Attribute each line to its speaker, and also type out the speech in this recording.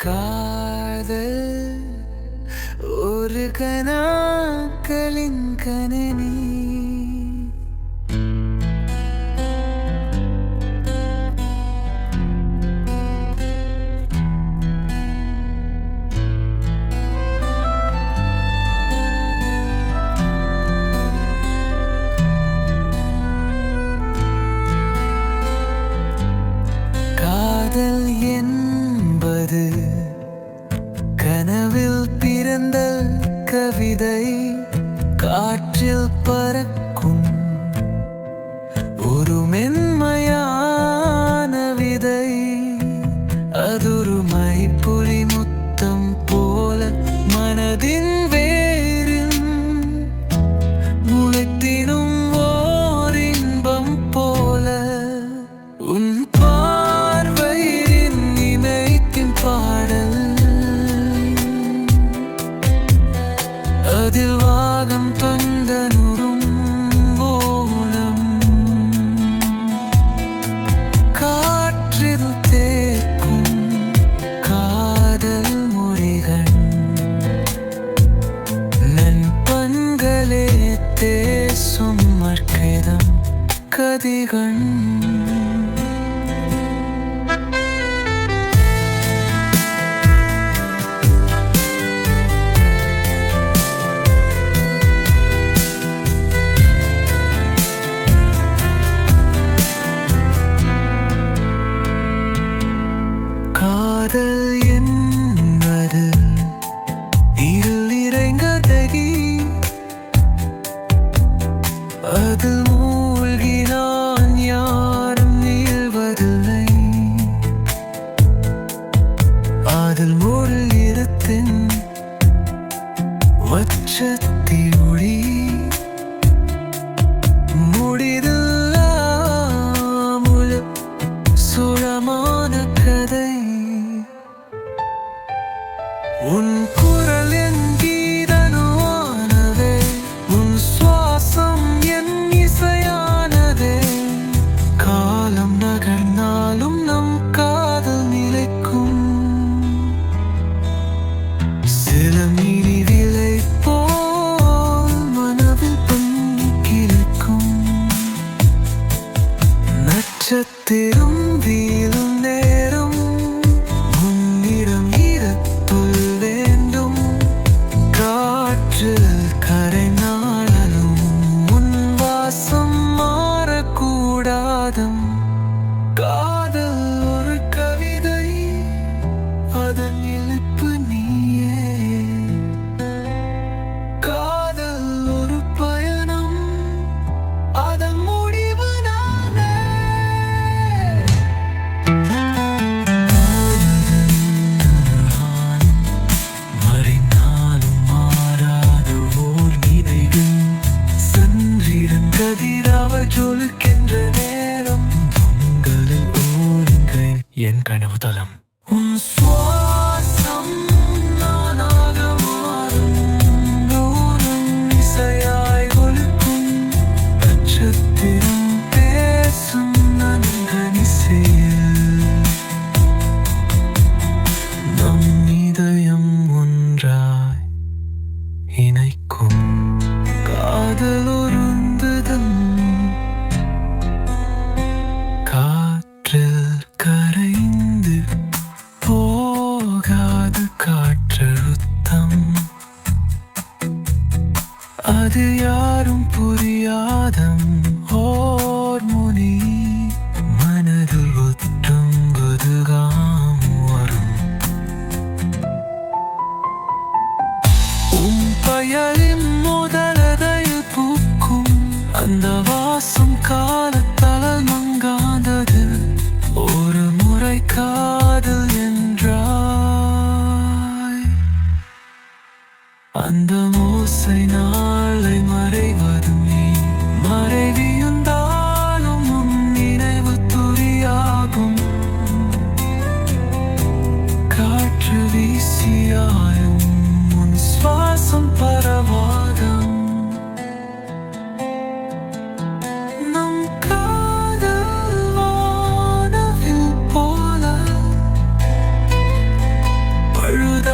Speaker 1: காதல் ஒரு கனாக்களின் கணனி. காதல் என்பது கனவில் பிறந்த கவிதை, காற்றில் பறக்கும் ஒரு மென்மையான விதை. அதொரு மைப்புரி முத்தம் போல மனதின் வேரில் முளைத்திடும் ஓர் இன்பம் போல. உன் பார்வையின் இமைத்தின் பாடல், அதில் வாகம் தந்தனுறும் ஓலம். காற்றில் தேக்கும் காதல் மொழிகள், நண்பன்களே தேசும் மற்கிதம் கதிகள். காதல் என்பது நீரில் இறைங்கதகி, அதில் மூழ்கினான் யாரும் நீள்வதில்லை. அதில் ஒரு இடத்தின் வச்சத்தி ஒளி முடிதில்லாமுல சுழமான கதை. உன் குரல் என் கீதனுவானதே, உன் சுவாசம் என் இசையானதே. காலம் நகர்ந்தாலும் நம் காதல் நிலைக்கும். சில மினி விலை போல் மனதில் பங்கிருக்கும். நட்சத்திரம் வீழும் நேரம் உன்னிடம் இருப்புல் வேண்டும். காற்றில் கரைநாளும் உன் வாசம் மாறக்கூடாதும். காதல் ஒரு கவிதை, அதன் இழுப்பு நீயே. காதல் ஒரு பயணம், அதன் முடிவு நானே. மறைந்தாலும் மாறாத ஓர் நினைவு, சென்றிடும் கதிரவ ஜொலிக்கின்ற நேரம். உங்களில் ஓருங்கை என் கனவு தலம். உன் சுவாசம் நானாக மாறும், நூறும் இசையாய் ஒலிக்கும். நட்சத்திரம் பேசும் நன்கனிசையில், நம் இதயம் ஒன்றாய் இணைக்கும். காதல் ஒருந்துதம், காற்றில் கரைந்து போகாது காற்றழுத்தம். அது யாரும் புரியாதம் ஓர் மொழி, மனதில் ஒற்றுங்குதுகாம் வரும். உன் பயலின் முதலதையில் பூக்கும் அந்த வாசம் காலத்தால் மங்காதது. ஒரு முறை காதல் என்றாய், அந்த மோசை நாளை மறைவதும் நீ. மறைவியுந்தாலும் உன் நினைவு துரியாகும். காற்று வீசியாயும் உன் சுவாசம் பரவாதம். நம் காதல் வானவில் போல அழுத